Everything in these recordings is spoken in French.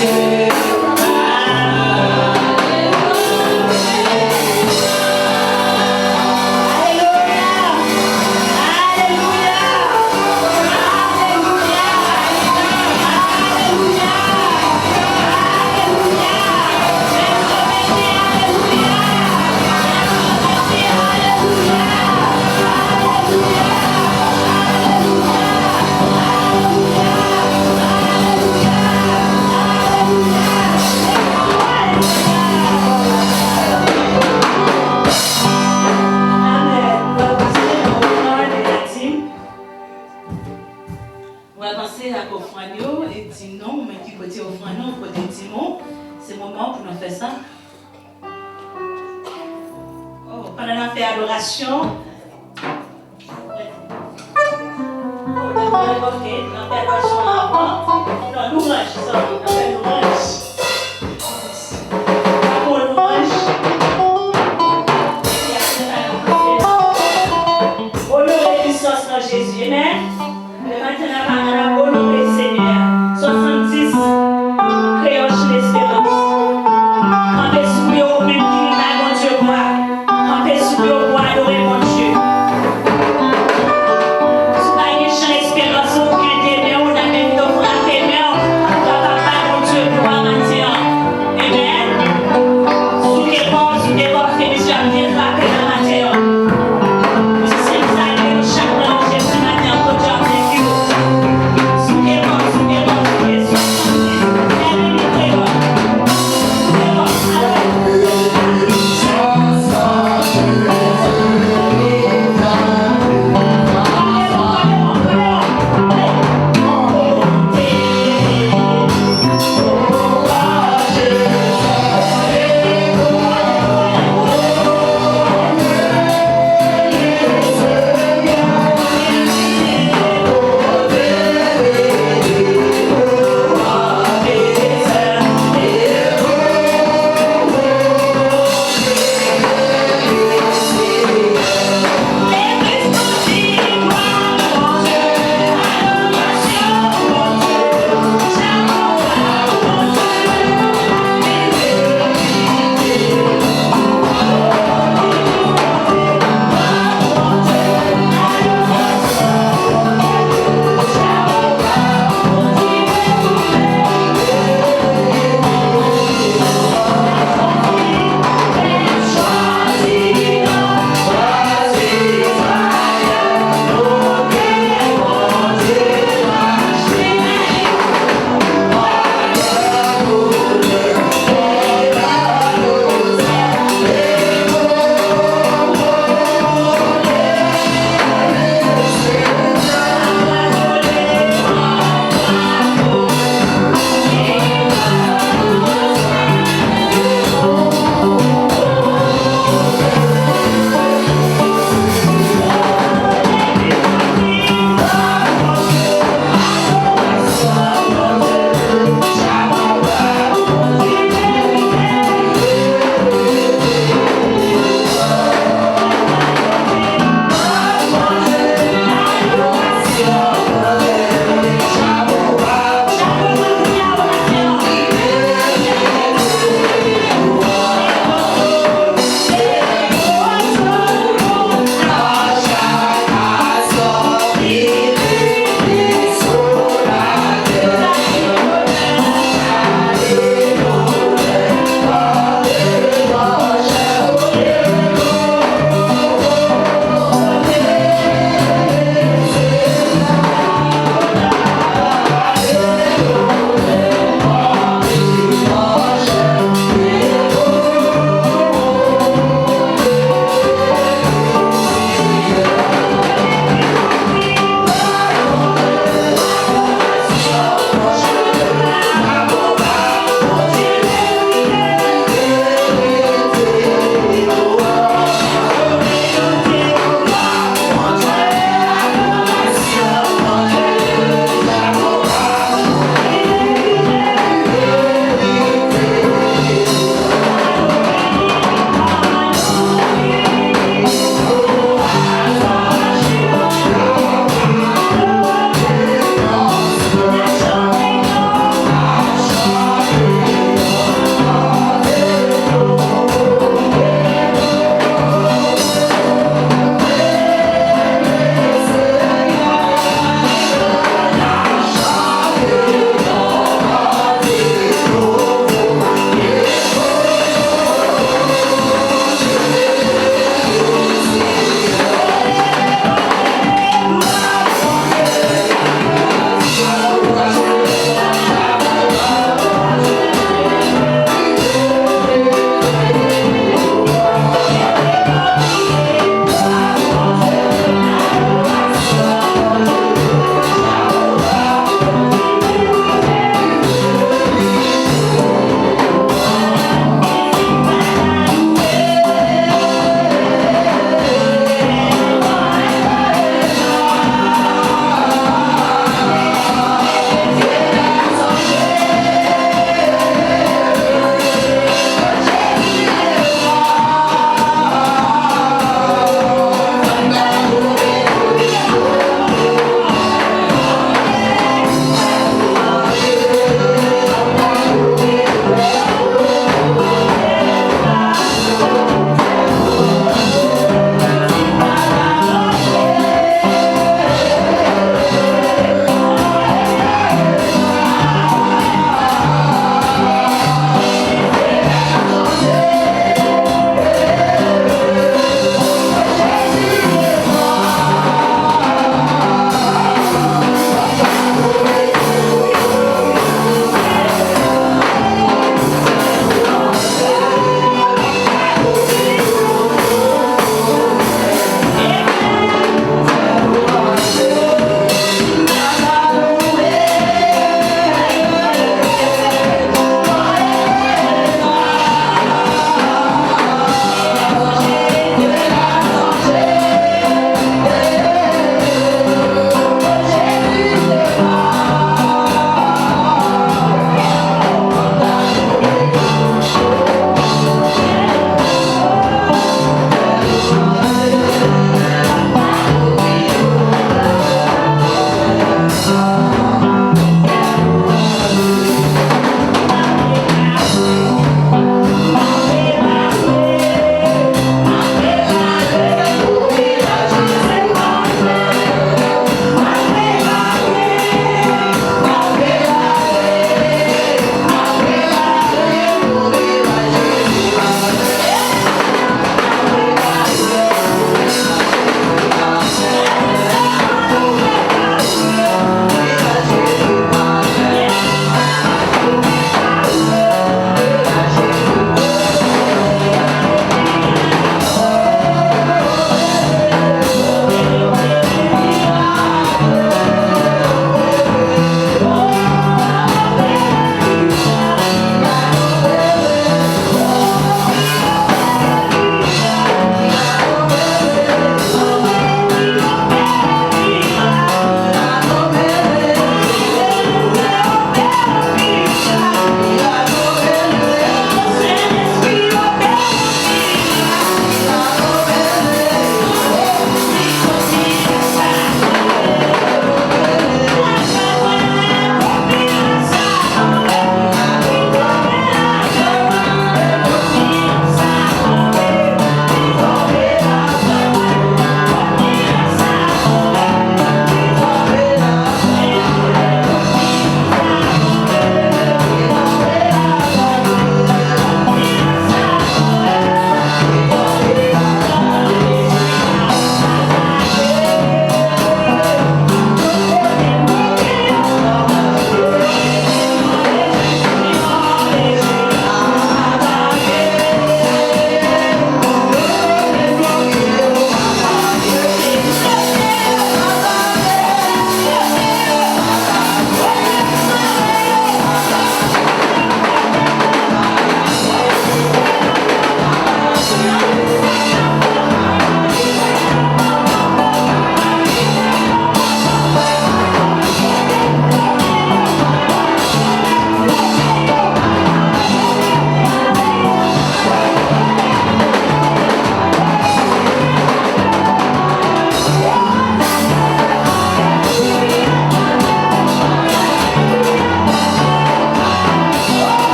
Frappé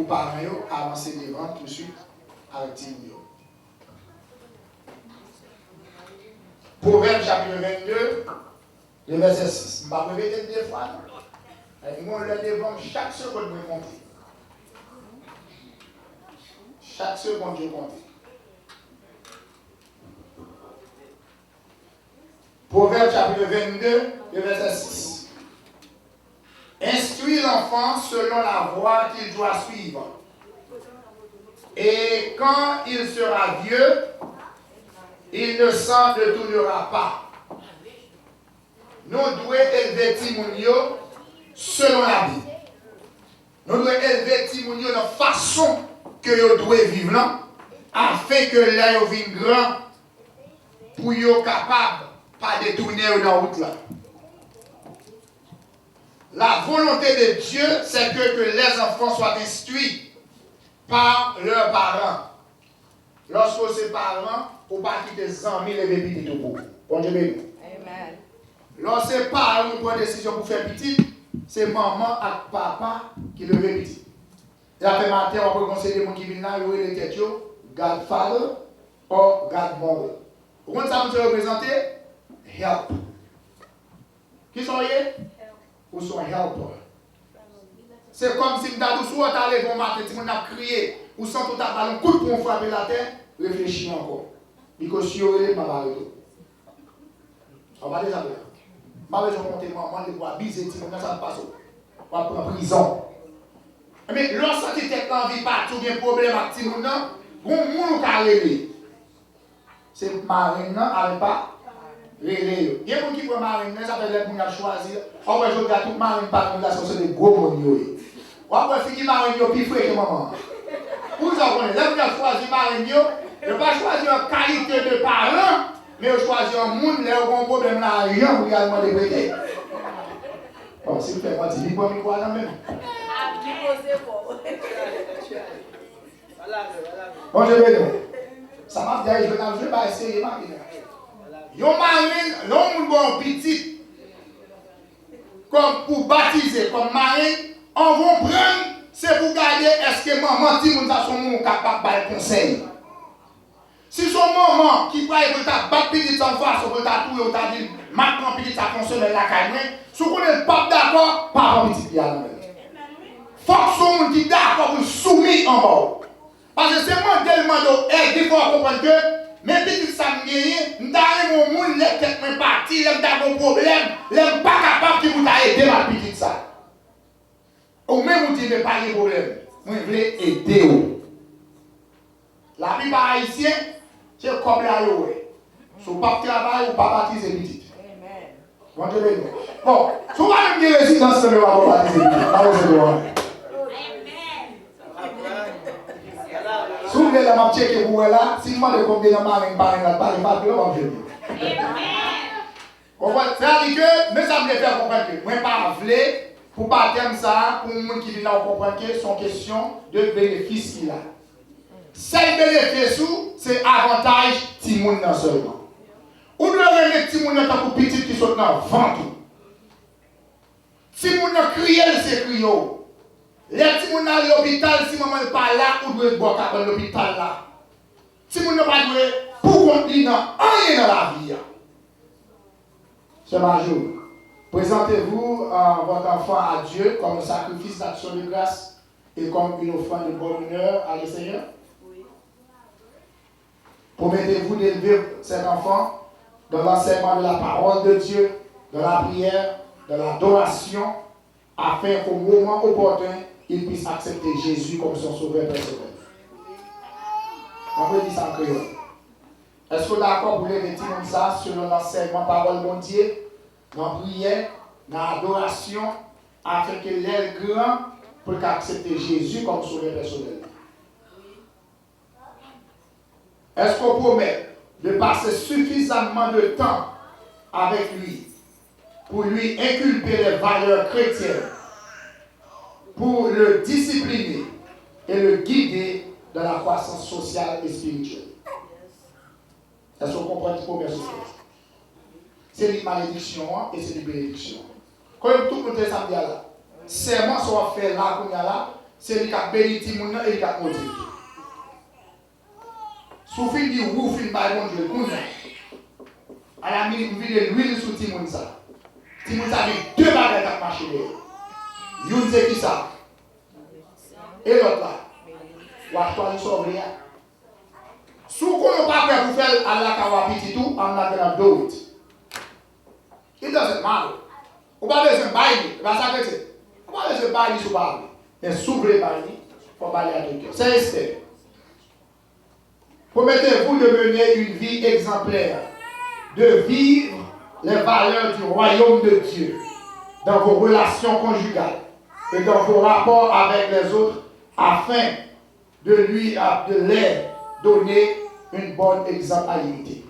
pour parents avancer devant tout de suite avec Timio. Proverbe chapitre 22, le verset 6. Je vais répéter deux fois. Moi, le devant chaque seconde, je compte. Chaque seconde, je compte. Proverbe chapitre 22, le verset 6. Instruis l'enfant selon la voie qu'il doit suivre. Et quand il sera vieux, il ne s'en détournera pas. Nous devons élever Timounio selon la Bible. Nous devons élever Timounio de la façon que nous devons vivre là, afin que là, nous vienne grand pour être capable de pas détourner dans la route là. La volonté de Dieu, c'est que les enfants soient instruits par leurs parents. Lorsque ces parents, il ne faut pas quitter 100 000 et bébés tout pour. Bon Dieu béni. Amen. Lorsque ces parents prennent une décision pour faire petit, c'est maman et papa qui le fait petit. Et après matin, on peut conseiller les gens qui viennent là, ils ont les têtes, Godfather ou Godmother. Vous comprenez ça, vous représenter? Help. Qui sont ils? Ou sont helper. C'est comme si nous avons soit allé bon matin, si on a crié, ou sans tout à ballon, coup de poing frapper la terre, réfléchis encore. Parce que si vous voulez, je vais arrêter. On va déjà faire. Je vais monter maman, je vais abuser, ça ne passe pas. On va prendre prison. Mais lorsque tu es en vie partout, il y a un problème avec Timoun, vous ne pouvez pas. C'est marine, avec pas. Il y a des gens qui prennent marine, ça veut dire qu'on a choisi. On va jouer à tout marine par nous, c'est des gros mondiaux. On va finir marine, puis frère que maman. Vous avez choisi marine, ne pas choisir une qualité de parent, mais choisir un monde, là où on a un problème là, rien pour y aller demander prêter. Bon, si vous faites partie, il faut me croire là même. Bon, je vais dire. Ça m'a dit, je vais essayer marine. Yon marine, l'homme bon petit, comme pour baptiser, comme marine, on va prendre, c'est pour garder, est-ce que maman, si nous sommes capables de conseil. Si son maman qui croit que tu as battu petit en face, ou que tu as tout, ou tu as dit, maintenant petit ça fonctionne la caille, si vous n'êtes pas d'accord, pas petit pied à nous. Faut que son monde qui est d'accord pour soumettre en bas. Parce que c'est moi tellement d'aider pour comprendre que, mais petit ça me gagne, nous avons mon monde, les têtes me parti, les avons un problème, les pas capable de vous aider ma petite ça. Ou même vous dites, mais pas de problème. Moi, je veux aider. La plupart haïtiens, c'est comme la loi. Si vous ne pas travailler, vous ne pas baptiser petit. Bon, je vais dire. Bon, si vous avez une résidence, vous ne pas baptiser petit. Si vous voulez la checker pour là, si vous avez combien de marines par exemple, pas de problème, je vais dire. Comprenez? C'est-à-dire que, mais ça me fait comprendre que, moi, pas voulais, pour pas terme ça, pour les gens qui viennent là, comprendre que c'est une question de bénéfice qu'il a. Seul bénéfice, c'est avantage Timoun seulement. Ou nous avons Timoun en tant que petit qui sont dans le ventre. Timoun crié, c'est crié. Les Timoun à l'hôpital, si maman n'est pas là, ou doit boire à l'hôpital là. Timoun n'est pas doué pour continuer rien dans la vie. C'est ma jour. Présentez-vous votre enfant à Dieu comme un sacrifice d'action de grâce et comme une offrande de bonheur à le Seigneur. Oui. Promettez-vous d'élever cet enfant dans l'enseignement de la parole de Dieu, dans la prière, dans l'adoration, afin qu'au moment opportun, il puisse accepter Jésus comme son sauveur personnel. On peut dire ça en créole. Est-ce que vous êtes d'accord pour les dire ça selon l'enseignement parole de Dieu, dans la prière, dans l'adoration, afin que l'air grand pour accepter Jésus comme sauveur personnel? Est-ce qu'on promet de passer suffisamment de temps avec lui pour lui inculper les valeurs chrétiennes, pour le discipliner et le guider dans la croissance sociale et spirituelle? Est-ce qu'on comprend ce premier chose? C'est une malédiction et c'est une bénédiction. Comme tout le monde samedi là, serment soit fait là, comme là, c'est lui qui a béni tout le monde et qui a maudit. Si vous finissez de vous finissez par bon Dieu, à la minute, vous videz l'huile sur tout le monde. Tout le monde a deux bagages qui marchent. Une c'est qui ça? Et l'autre là. Ou à toi, nous sommes rien. Si vous ne pas prêt pour faire à la kawa petit tout, on a besoin de do it. It doesn't matter. Vous ne pouvez pas besoin de bailler. Ça que c'est. Vous ne pouvez pas besoin de bailler sur bailler. Mais s'ouvrir bailler, il faut bailler à tout cœur. C'est un step. Promettez-vous de mener une vie exemplaire, de vivre les valeurs du royaume de Dieu dans vos relations conjugales et dans vos rapports avec les autres afin de les donner une bonne exemplarité.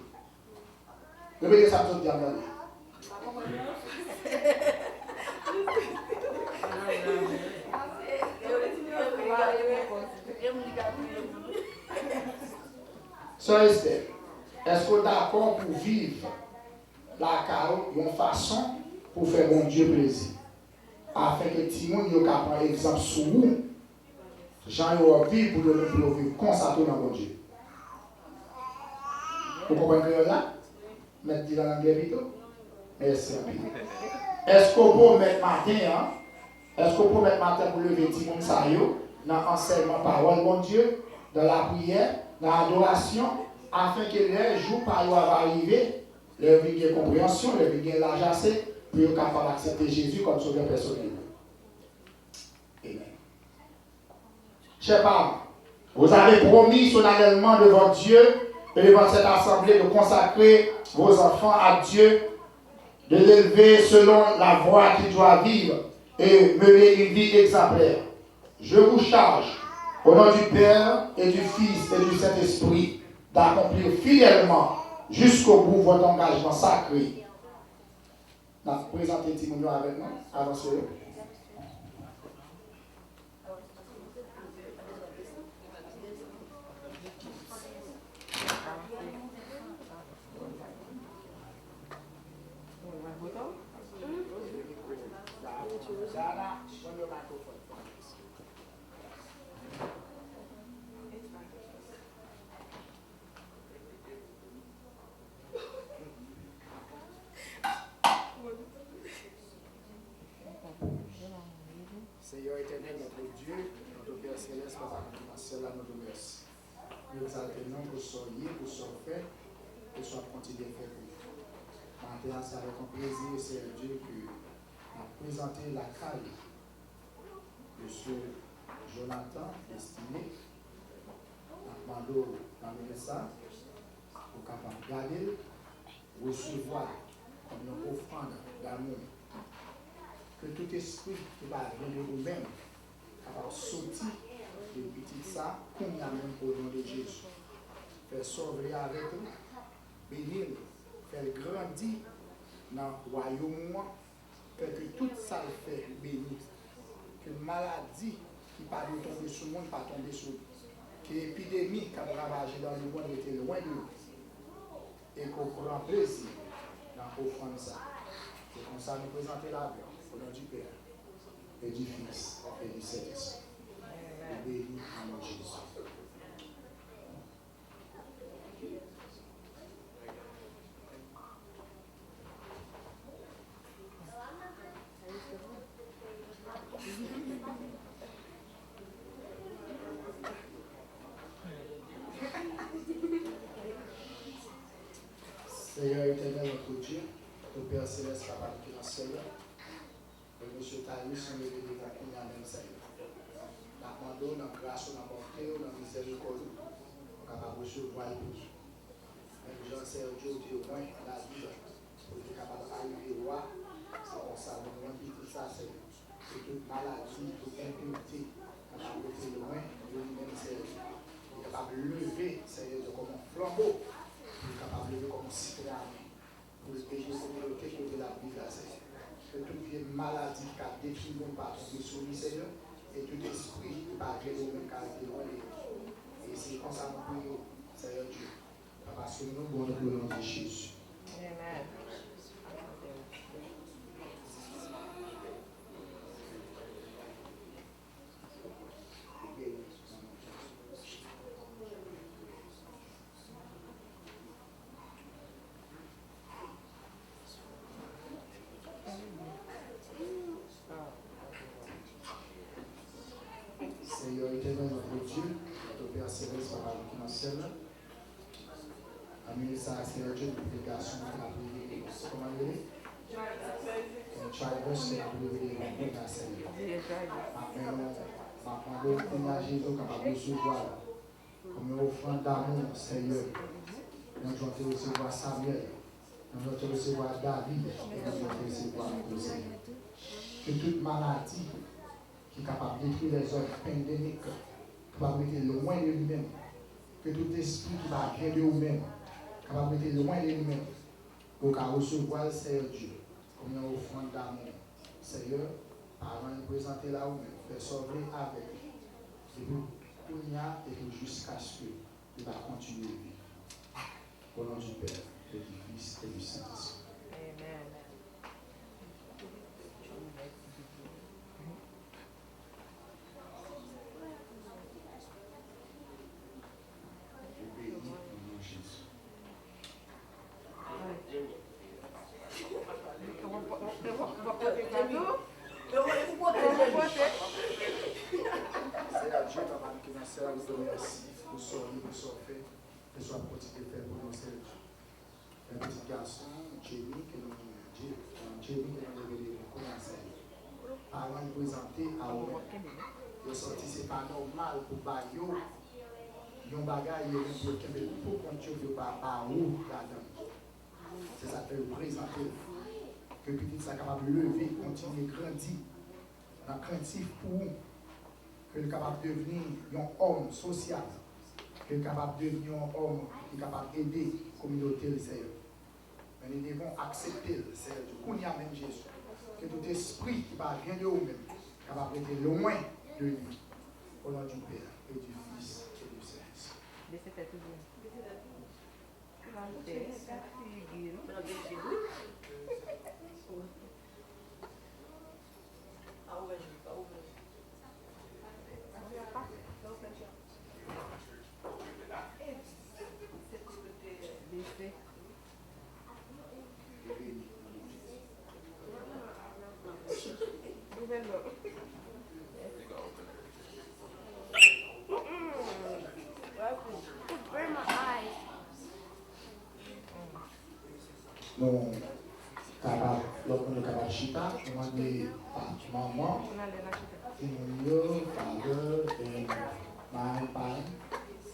Répétez ça pour vous dire. Sœur Esther, est-ce que vous êtes d'accord pour vivre la carrière d'une façon pour faire mon Dieu plaisir? Afin que tout le monde ait un exemple sur vous. Jean yo vivre pour le vivre consacré dans mon Dieu. Vous comprenez là? Mettre dit dans l'anglais vite. Merci. Est-ce qu'on peut mettre matin, est-ce qu'on peut mettre matin pour lever tout le monde ça dans l'enseignement parole mon Dieu, dans la prière, dans l'adoration, afin que les jours par jour arriver, les vie de compréhension, les vie de l'âge assez, pour être capable d'accepter Jésus comme sauveur personnel. Amen. Chers parents, vous avez promis solennellement devant Dieu et devant cette assemblée de consacrer vos enfants à Dieu, de l'élever selon la voie qu'il doit vivre et mener une vie exemplaire. Je vous charge, au nom du Père et du Fils et du Saint-Esprit, d'accomplir fidèlement jusqu'au bout votre engagement sacré. Nous allons présenter Timothée avec nous. Avancez-le. Seigneur éternel, notre Dieu, notre Père céleste, Papa, c'est là notre merci. Nous exaltons pour soyez, pour fait, pour soit continué à faire pour vous. Maintenant, c'est avec un plaisir, Seigneur Dieu, que nous avons présenté la caille de ce Jonathan estimé. Nous avons demandé ça pour capable de garder, recevoir comme une offrande d'amour. Que tout esprit qui va venir de nous-mêmes, capable de sortir de petit ça, comme il y a même au nom de Jésus. Faire sauver avec nous, bénir, faire grandir dans le royaume, faire que tout ça le fait bénir. Que maladie qui ne va pas tomber sur le monde, pas tomber sur nous. Que l'épidémie qui a ravagé dans le monde était loin de nous. Et qu'on prend plaisir dans l'offrande ça. C'est comme ça nous présenter la vie. Au nom du Père, et du Fils, et du Saint-Esprit. Béni en nom de Jésus. Seigneur éternel, notre Dieu, notre Père céleste, Papa qui est dans le Seigneur. Monsieur Taïs, on est venu à la même Seigneur. Nous demandons dans la grâce, dans la bonté, dans la miséricorde, nous sommes capables de recevoir tout. Même Jean-Serge Dieu, au moins, la vie, pour être capable d'arriver au roi, c'est pour ça, nous avons dit tout ça, Seigneur. C'est toute maladie, toute impureté, on a été loin, nous-mêmes, Seigneur. Nous sommes capables de lever, Seigneur, comme un flambeau, nous sommes capables de lever comme un citoyen, pour le péché, Seigneur, quelque chose de la vie, Seigneur. Que toute vieille maladie qui a détruit mon patron sur lui, Seigneur, et tout esprit qui va créer le même caractère. Et c'est comme ça que nous prions, Seigneur Dieu. Parce que nous avons le nom de Jésus. Amen. Dieu, notre Père Céleste, par qui dans le ciel. Amener ça à Seigneur Dieu, pour les garçons qui ont privé, comment il est? Childers, c'est la privé, on a Seigneur. Maintenant, l'énergie est capable de recevoir comme une offrande d'amour, Seigneur. Nous allons recevoir Samuel, nous allons recevoir David, et nous allons recevoir le Seigneur. Que toute maladie qui est capable de détruire les œuvres pandémiques, capable de mettre loin de lui-même, que tout esprit qui va rien de vous-même, capable de mettre loin de lui-même, pour qu'à recevoir le Seigneur Dieu, comme une offrande d'amour. Seigneur, avant de présenter là vous-même, faire sauver avec lui. Et pour tout y a et jusqu'à ce qu'il va continuer à vivre. Au nom du Père, et du Fils et du Saint-Esprit. Amen. Seigneur, nous te remercions pour ce que nous sommes faits, que soit petit fait pour nous, Seigneur. Un petit garçon, Jérémy, que nous devons commencer. Avant de présenter à vous, je sorti, ce n'est pas normal pour Bayo, yon bagay, pour qu'on ne pas à vous là-dedans. C'est ça que vous présenter. Que petit ça capable de lever, continuer à grandir. Dans craintif pour vous. Que est capable de devenir un homme social, que est capable de devenir un homme qui est capable d'aider la communauté, Seigneur. Mais nous devons accepter, Seigneur, qu'on y a même Jésus. Que tout esprit qui va rien de vous-même, capable d'être loin de lui. Au nom du Père et du Fils et du Saint-Esprit. Nous, lorsque nous avons chita, nous avons dit maman, et nous, father, et my parent,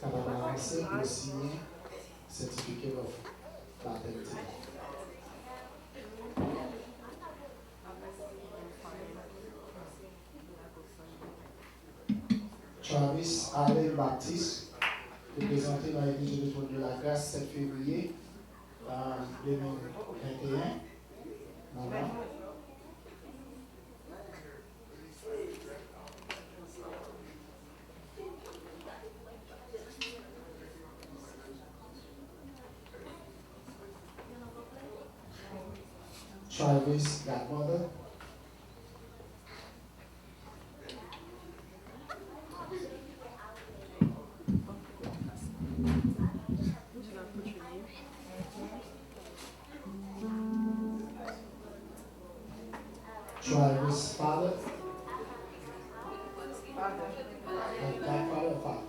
capable d'avancer pour signer certificate of paternity. Travis Allen Baptiste, représenté dans l'église de l'Étoile de la Grâce 7 février 2021. Maman. Travis, godmother. Travis' father. Godfather, father.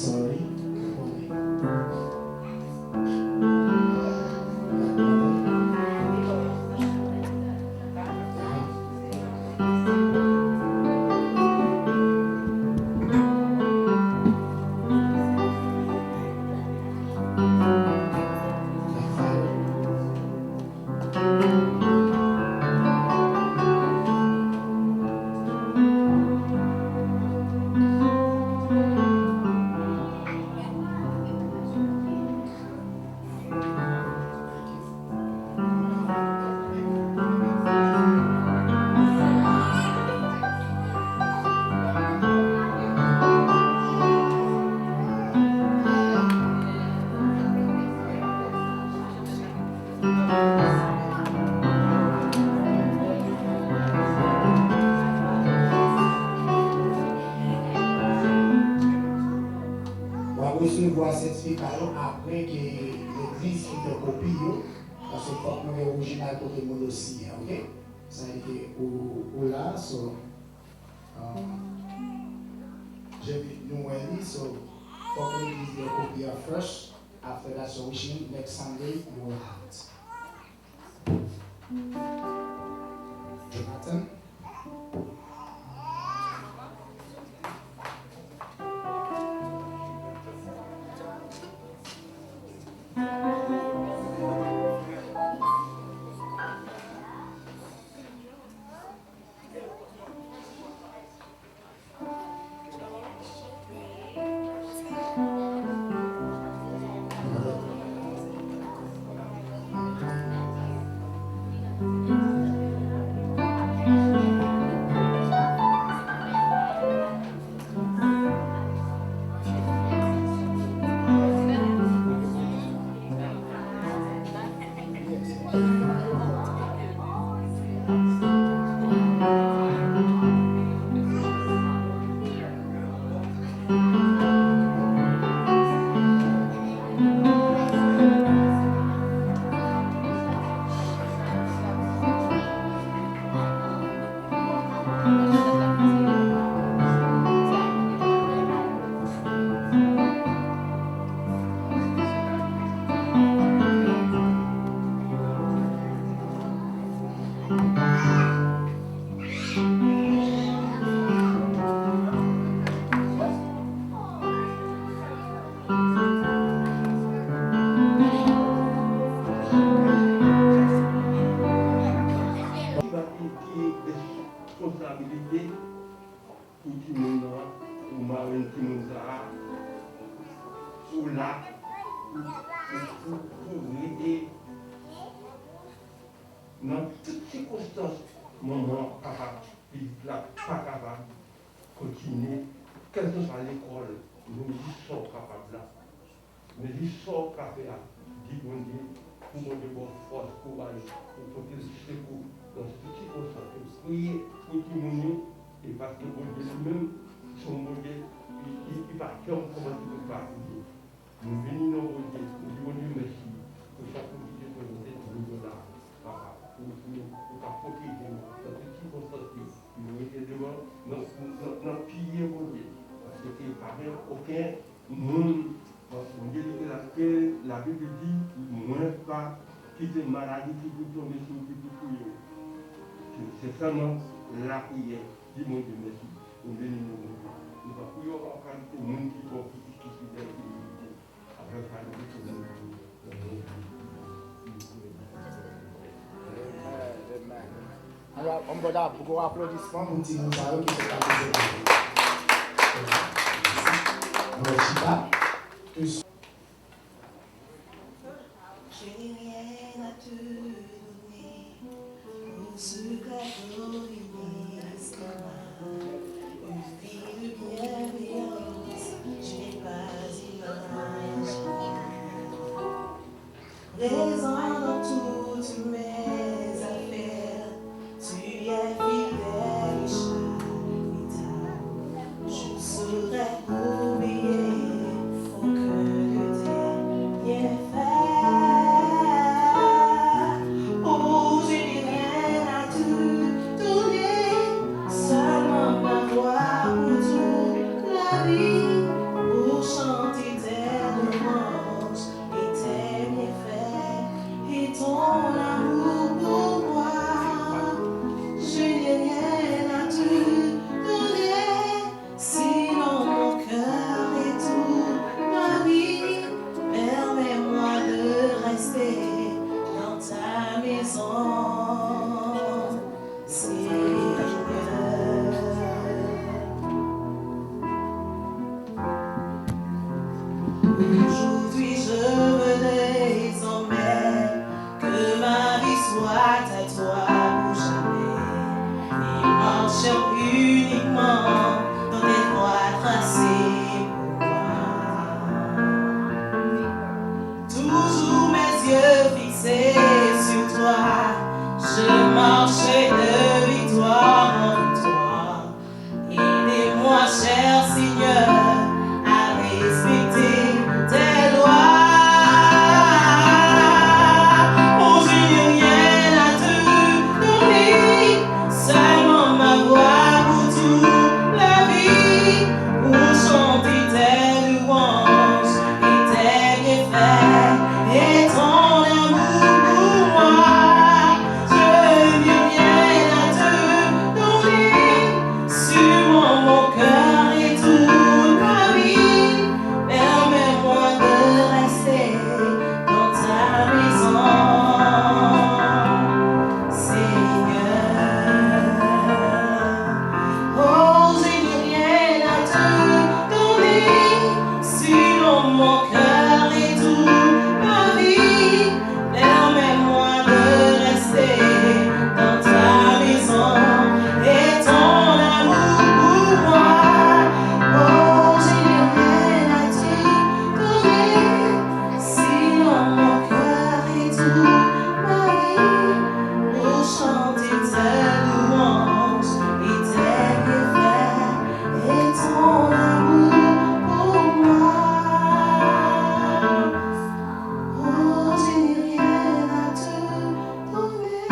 Sorry. Recevoir certificat après que l'église qui te copie, parce que faut qu'on ait original pour tout le monde aussi, ok? Ça a été au là, so, j'ai vu nous aller, so, faut que l'église ait copie first, after that, so wishing next Sunday you will have it. Jonathan? Responsabilité pour tout le monde, pour Marine qui nous a sous là, pour aider dans toutes circonstances, maman, papa, il n'est pas capable de continuer, quelle que soit l'école, nous y sommes capables là. Mais ils sont capables de dire, pour mon Dieu, force, courage, pour porter le secours dans toutes circonstances. Prier pour tout le monde, et parce que mon Dieu lui-même, son modèle, il va comme comment il peut pas prier. Nous venons dans mon Dieu, nous disons Dieu merci pour chaque chose qui est présentée pour nous là, papa, pour ta protéger dans toutes circonstances. Nous mettons devant, nous piller mon Dieu, parce que il paraît aucun monde. On dit que la Bible dit, moins pas quitter maladie qui peut tomber sur qui peut prier. C'est seulement la prière. Dis mon Dieu merci. On bénit nos Dieu. Nous va prier en qualité de monde qui sont fidèles et fidèles. Après ça, nous allons Alors, on va dar beaucoup d'applaudissements pour Timo Zaro qui s'est applaudi. Je n'ai rien à te donner pour ce cadeau inestimable. Une vie de bienveillance, je n'ai pas imaginé. Présent dans toutes mes affaires, tu es fidèle et charitable. Je ne saurais oublier aucun de tes bienfaits. Oh, je n'ai rien à te donner, seulement ma voix pour toute la vie, pour chanter. Aujourd'hui je me désormais que ma vie soit à toi pour jamais et marche uniquement dans tes voies tracées pour moi. Toujours mes yeux fixés sur toi, je marcherai de victoire en victoire. Aidez-moi, cher Seigneur, à respecter tes lois. Oh, je n'ai rien à te donner, seulement ma voix pour toute la vie, pour chanter tes louanges et tes bienfaits et ton amour pour moi. Je n'ai rien à te donner, sur mon cœur et toute ma vie. Permets-moi de rester dans ta maison, Seigneur. Oh, je n'ai rien à te donner, sur mon cœur et toute ma vie. Permets-moi de rester dans ta maison et ton amour pour moi. Oh, je n'ai rien à te donner, sinon mon cœur et toute ma vie, pour chanter tes louanges et tes bienfaits et ton amour pour moi. Oh, je n'ai rien à te donner,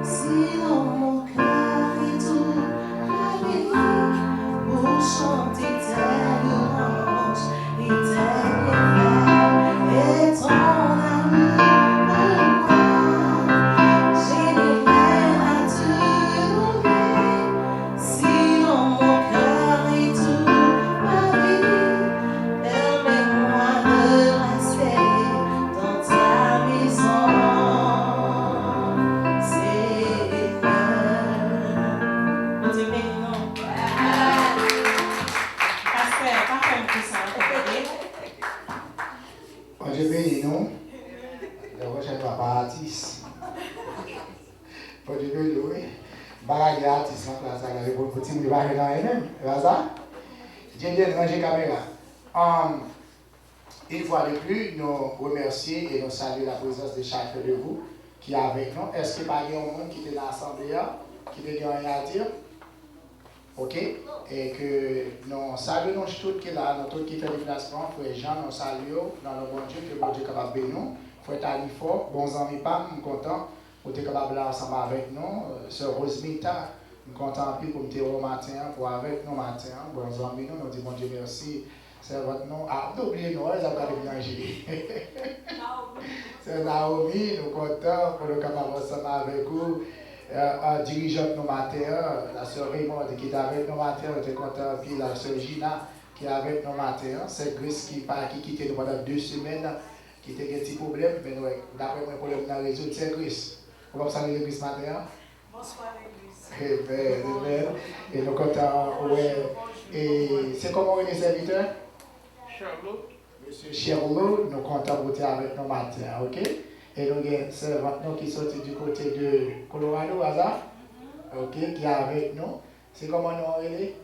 sinon mon cœur et toute ma vie, pour chanter tes louanges et tes bienfaits et ton amour pour moi. Je n'ai rien à te donner, sinon mon cœur et toute ma vie. Permets-moi de rester dans ta maison, Seigneur. Bon Dieu béni, non? Pasteur, pas comme tout ça, Bon Dieu béni nous. Le prochain papa artiste. Bon Dieu béni nous. Bagage artiste en place à la pour petit monde va dans elle-même. C'est ça? Dieu bien ranger caméra. Une fois de plus, nous remercions et nous saluons la présence de chacun de vous qui est avec nous. Est-ce qu'il y a un monde qui était dans l'assemblée, qui veut dire rien à dire? Ok? Et que nous saluons tous qui là, nous tous qui fait le déplacement, frère Jean, nous saluons dans le bon Dieu, que le bon Dieu est capable de nous. Frère Talifort, bons amis, Pam, nous sommes contents pour être capable là ensemble avec nous. Sœur Rosemita, nous sommes contents pour nous au matin, pour avec nous matin. Bons amis, nous disons bon Dieu merci. C'est votre nom. Ah, n'oubliez nous, ils ont pas de mélanger. C'est Naomi, nous sommes contents pour nous capables ensemble avec vous. Dirigeante nos matin, la sœur Raymond qui est avec nos matin, on était content, puis la sœur Gina qui est avec nos matin. C'est Grace qui quitté nous pendant 2 semaines, qui était un petit problème, mais d'après moi, le problème dans le réseau, c'est Grace. On va saluer l'église matin. Bonsoir l'église. Amen. Et nous comptons, ouais. Et c'est comment on est serviteur? Charlotte. Monsieur Cherlot, nous comptons voter avec nous matin, ok? Et nous avons servant qui sorti du côté de Colorado, hasard, ok, qui est avec nous. C'est comment nous on est?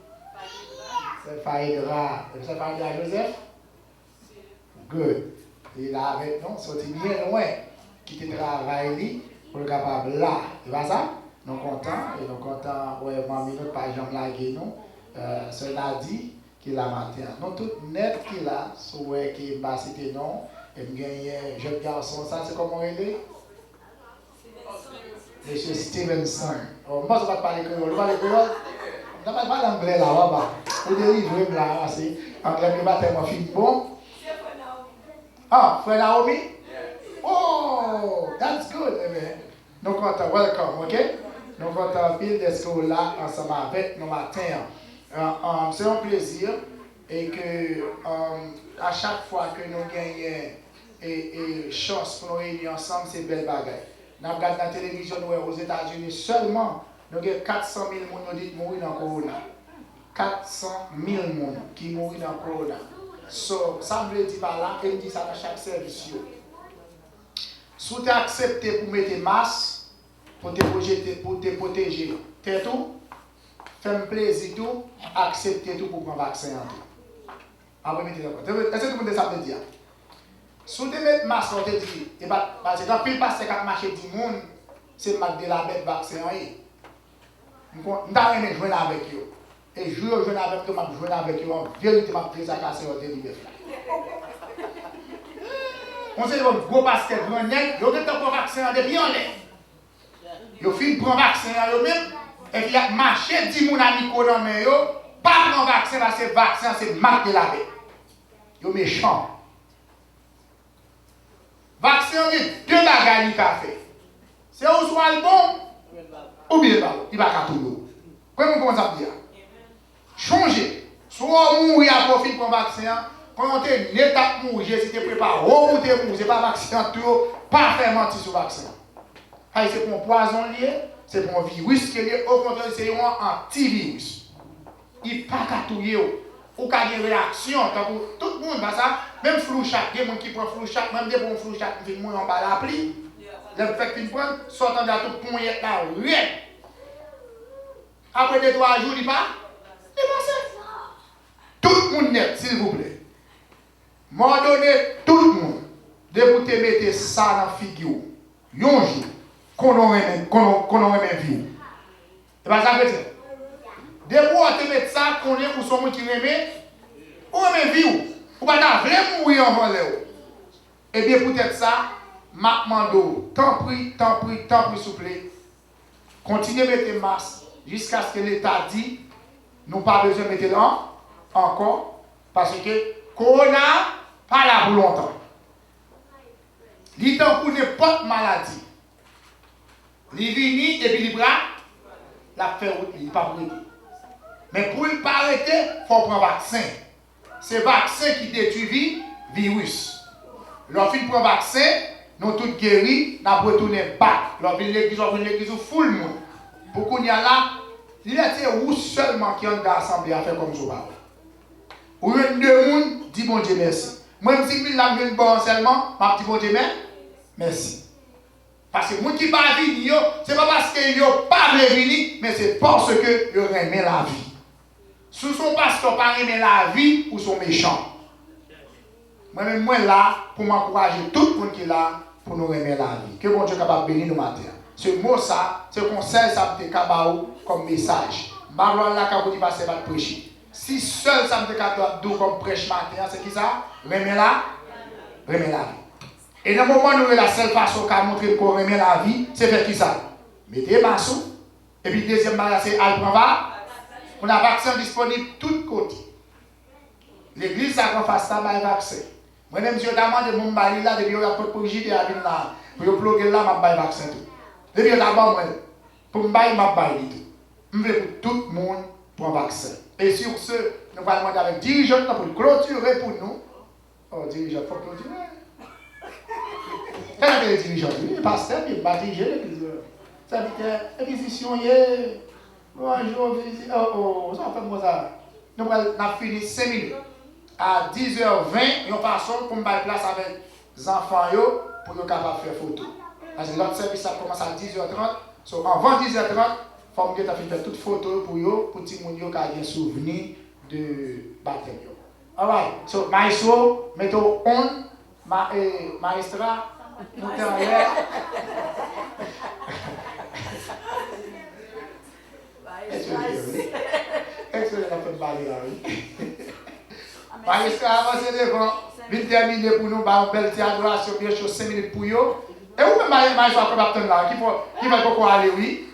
C'est Faïdra. C'est Faïdra Joseph? Good. Il est avec nous, sorti bien loin, qui te travaille pour le capable là. C'est pas ça? Nous sommes contents, et nous sommes contents, ouais, mamie, notre pas jamais lagué nous. C'est Nadi qui est là matin. Nous tous net qui est là, souhait qui est bas cité non. Et nous gagnons un jeune garçon, ça c'est comment il est? Monsieur Stevenson. Oh, moi je ne vais pas parler créole, je parle créole. Je ne vais pas parler anglais là, là-bas. Vous délivrer là, c'est anglais, mais pas tellement fin bon. Ah, frère Naomi? Oh, that's good, amen. Nous comptons, welcome, ok? Nous comptons pile d'être là ensemble avec nous matin. C'est un plaisir et que à chaque fois que nous gagnons et chance pour nous réunir ensemble, c'est belle bagaille. Nous regardons la télévision aux États-Unis seulement, nous avons 400 000 personnes qui mourent dans le corona. 400 000 personnes qui mourent dans le corona. So, ça me dit par là, et me dit ça dans chaque service. Si tu as accepté pour mettre masque, pour te protéger, t'es tout, fais-moi plaisir tout, accepter tout pour prendre vaccin en tout. Après, mettez d'accord. Est-ce que tout le monde ça veut dire? Si tu mets masque, on te dit, parce que quand pile passe 4 marchés du monde, c'est marque de la bête vaccin. Je vais jouer avec eux. Et je vais jouer avec eux, je vais avec eux. En vérité, je vais casser au début. On sait que le gros pasteur, grand nègre, il y a un vaccin depuis on est. Il fait prendre vaccin eux-mêmes. Et puis il a marché 10 moun à micro dans main yo, pas prendre vaccin parce que vaccin c'est marque de la bête. Yo méchant. Vaccin il deux bagages qui a fait. C'est ou soit le bon ou bien pas, il va pas tout. Comment ça dire? Changer. Soit mourir à profit pour vaccin, quand tu es une étape mourir, si tu es préparé, ou tu es mourir, ce n'est pas vaccin tout, pas faire mentir sur le vaccin. C'est pour un poison lié, c'est pour un virus qui est lié, au contraire, c'est un antivirus. Il n'est pas qu'à tout lier. Ou qu'à des réactions, tout le monde, ça, même flou chat, il y a des gens qui prennent flou chat, même des bons flou chat, qui font en bas l'appli. Le fait qu'ils prennent, sortant de tout pour y être là, rien. Après 2-3 jours, il pas. Il passe. Tout le monde net, s'il vous plaît. M'en donné tout le monde. De vous te mettre ça dans la figure. Un jour, qu'on aurait vu. C'est pas ça que c'est. De vous te mettre ça, qu'on est pour son monde qui remet, ou remet vie. Ou pas vraiment mourir en volet. Eh bien, peut-être ça, ma mando, tant pis, s'il vous plaît. Continuez à mettre masque jusqu'à ce que l'État dit, nous pas besoin de mettre là encore, parce que Corona, pas là pour longtemps. Il est pour n'importe maladie. Il vient et puis il bras, la fait route, il n'est pas pour aider. Mais pour ne pas arrêter, il faut prendre vaccin. C'est le vaccin qui détruit le virus. Lorsqu'on prend vaccin, nous tous guéris, nous retournons back. Lorsqu'on l'église, full monde. Pour qu'on y a là, il est où seulement qui ont assemblé à faire comme ça. Ou un deux monde dit bon Dieu merci. Moi, si je suis bon seulement, je dis bon Dieu merci. Parce que moi qui ne pas venir, ce n'est pas parce qu'ils n'ont pas venir, mais c'est parce qu'ils aiment la vie. Si son pasteur pas aimé la vie, ou sont méchants. Moi-même, moi là, pour m'encourager tout le monde qui est là, pour nous aimer la vie. Que bon Dieu capable de bénir nous matin. Ce mot ça, ce conseil, ça me fait comme message. Marlon là, quand vous dites passer va prêcher. Si seul ça me fait comme prêche matin, c'est qui ça? Aimer la vie. Et dans le moment où la seule façon qu'a montré qu'on aime la vie, c'est faire qui ça? Mettez massou. Et puis deuxième bagage, c'est al prend va. On a vaccin disponible de tous côtés. L'église, ça qu'on fasse ça, il y a vaccin. Moi-même, je demande de mon mari là, depuis qu'on a pour j'y là, pour plugger là, je vais vaccin tout. Depuis d'abord, pour me bailler, je tout. Je veux pour tout le monde pour un vaccin. Et sur ce, nous allons demander avec dirigeant pour clôturer pour nous. Oh, dirigeant, il faut clôturer. Quel est le dirigeant? Le pasteur, il va diriger l'église. Ça veut dire, l'église, bonjour, ça fait moi ça. Nous avons fini 5 minutes. À 10h20, nous passons pour me faire place avec les enfants pour nous capables de faire photo. Parce que notre service ça commence à 10h30. So, avant 10h30, il faut que nous faire toutes photos pour eux, pour que nous ayons un souvenir de baptême. Alright, so maestro, mettons on, maestra, nous sommes en l'air. Est-ce que la fait parler là, oui? Maestra, avancez devant, vite terminer pour nous, une belle adoration, bien sûr, 5 minutes pour eux. Et où même maestra comme baptême là, qui va beaucoup aller, oui?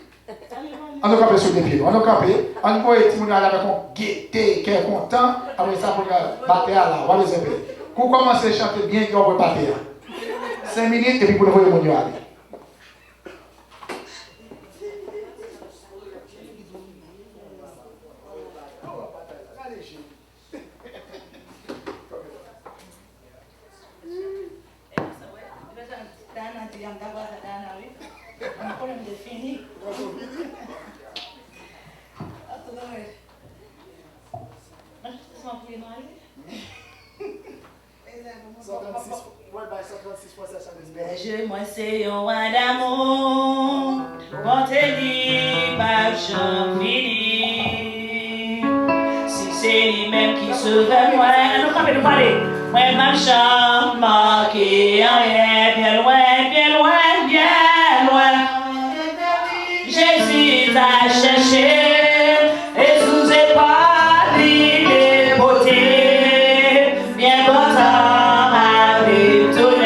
On a campé sur les pieds, on a campé, on voit les petits avec un gaieté, qui est content, après ça, pour battre là, on va les aider. Pour commencer à chanter bien, on va battre là. 5 minutes, et puis pour le voir le monde aller. Moi c'est un roi d'amour, porté-lui par Jean-Philippe. Si c'est lui-même qui sauve moi, nous campons de parler. Moi ma chambre marquée en rien, bien loin, bien loin, bien loin. Jésus t'a cherché et sous ses pas les beautés, bien content avec tout.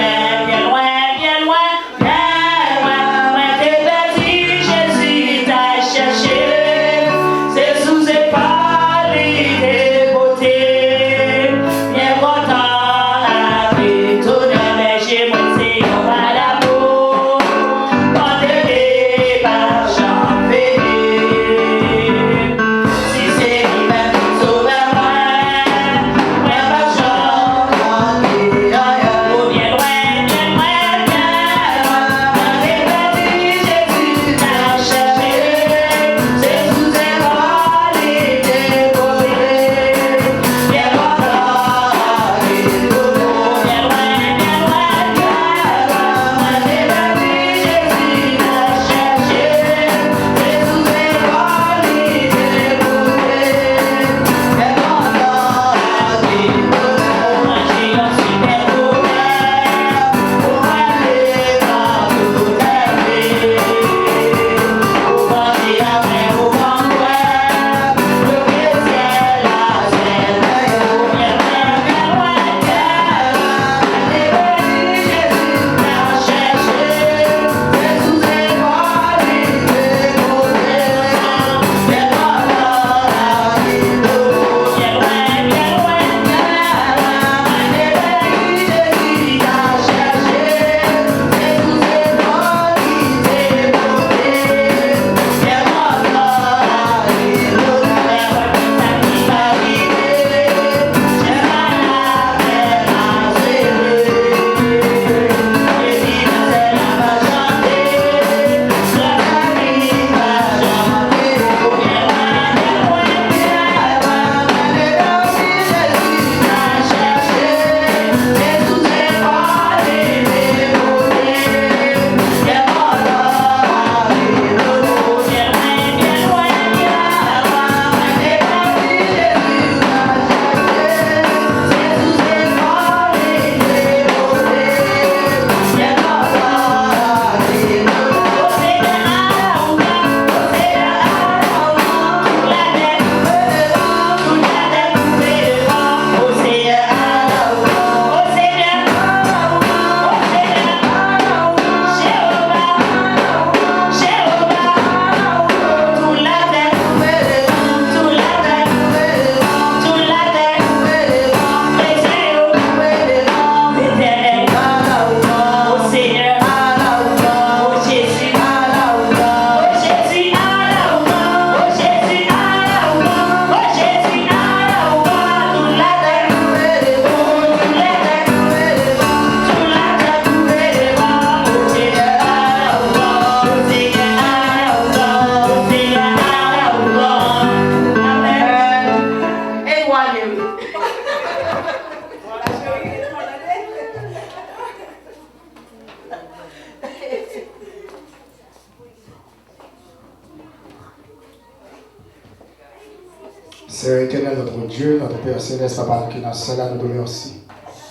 Seigneur éternel, notre Dieu, notre Père céleste, Papa, qui dans cela nous te remercie.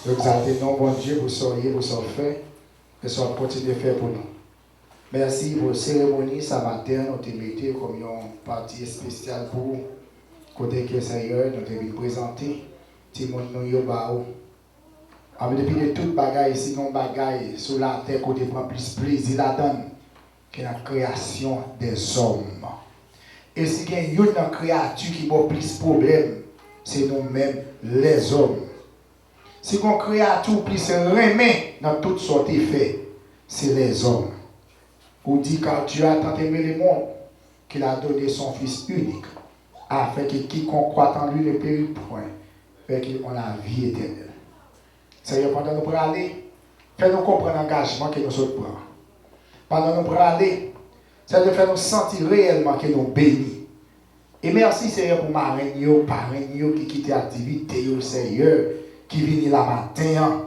Nous exaltons, bon Dieu, pour soyez, pour ce fait, et ce que continuez de faire pour nous. Merci pour la cérémonie, ce matin, nous te mettons comme une partie spéciale pour vous. Côté que Seigneur, nous te présenter, tout le monde nous y a depuis de toute bagaille, si non bagaille sur la terre, côté prend plus plaisir là-dedans que la création des hommes. Et si il y a une créature qui a plus de problèmes, c'est nous-mêmes, les hommes. Si une créature plus remet dans toutes sortes de faits, c'est les hommes. Ou dit car Dieu a tant aimé le monde qu'il a donné son Fils unique, afin que quiconque croit en lui ne périsse point, mais qu'il ait la vie éternelle. Seigneur, pendant nous pour aller, fais-nous comprendre l'engagement que nous sommes prenons. Pendant nous pour aller, c'est de faire nous sentir réellement que nous bénis. Et merci Seigneur pour ma reine, parrain qui quitte l'activité, Seigneur, qui vient là matin.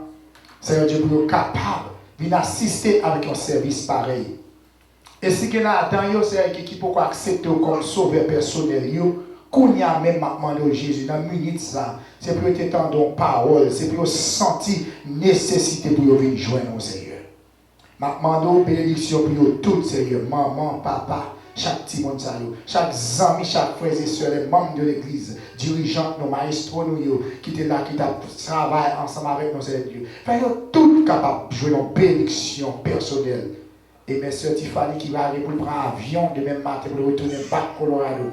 Seigneur Dieu, pour être capable de assister avec un service pareil. Et si vous avez un Seigneur qui peut accepter comme sauveur personnel, qu'on y a même demandé Jésus dans la minute ça, c'est pour être dans parole, c'est pour sentir nécessité pour venir joindre au Seigneur. Je demande bénédiction pour tout Seigneur, maman, papa, chaque petit monde, chaque ami, chaque frère et soeur, les membres de l'église, dirigeants, nos maestros, qui étaient là, qui travaillent ensemble avec nous, Seigneur Dieu. Faites tout capable de jouer une bénédiction personnelle. Et mes soeurs Tiffany qui va aller pour prendre un avion demain matin pour retourner back Colorado.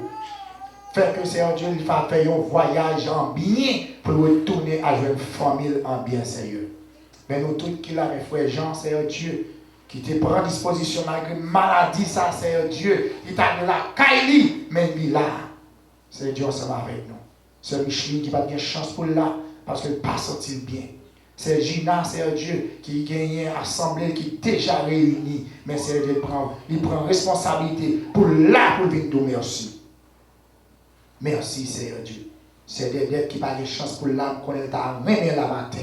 Fait que Seigneur Dieu, il va faire un voyage en bien pour retourner à une famille en bien, Seigneur. Mais nous tous qui là, mes frères Jean, Seigneur Dieu, qui te prend disposition malgré maladie, ça, Seigneur Dieu, il t'a de la Kaili, mais il là. Seigneur Dieu, ensemble avec nous. C'est Micheline qui va avoir chance pour là, parce qu'elle pas sorti bien. C'est Gina, Seigneur Dieu, qui gagne une assemblée qui est déjà réunie. Mais Seigneur Dieu, il prend responsabilité pour là, pour venir nous merci. Merci, Seigneur Dieu. C'est des dettes qui n'ont pas de chance pour l'âme qu'on est à mener la matin.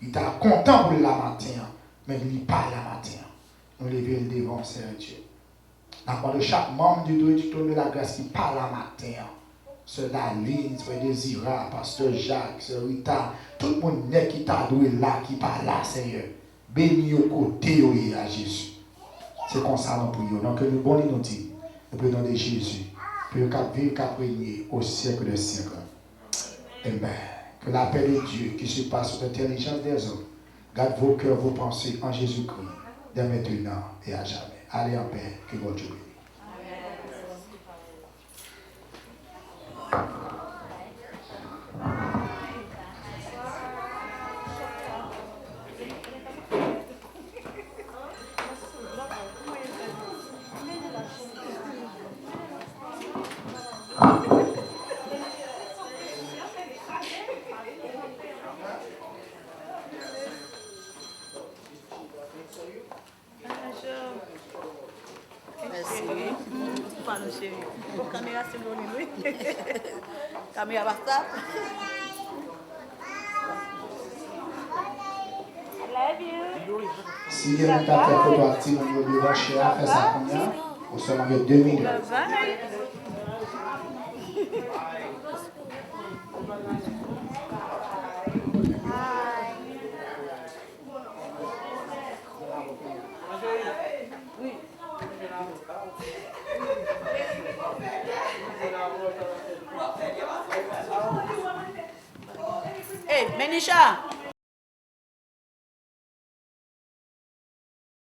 Il est content pour la matin, mais il n'est pas la matin. Nous levons le devant, Seigneur Dieu. Dans de chaque membre du trône de la grâce qui parle la matin. Sœur Daline, Sœur Désira, Pasteur Jacques, Sœur Rita, tout le monde qui t'a doué là, qui parle là, Seigneur. Bénis au côté à Jésus. C'est comme ça nous prions. Donc, nous bon nous dit, nous prions de Jésus, pour qu'il vive, qu'il régner au siècle des siècles. Amen. Que la paix de Dieu, qui surpasse l'intelligence des hommes, garde vos cœurs, vos pensées en Jésus-Christ, dès maintenant et à jamais. Allez en paix, que votre Dieu bénisse. Caméra WhatsApp. Si vous avez fait photo active au niveau de votre cher, faites ça combien? Ou seulement 2 minutes. Hey, Menisha!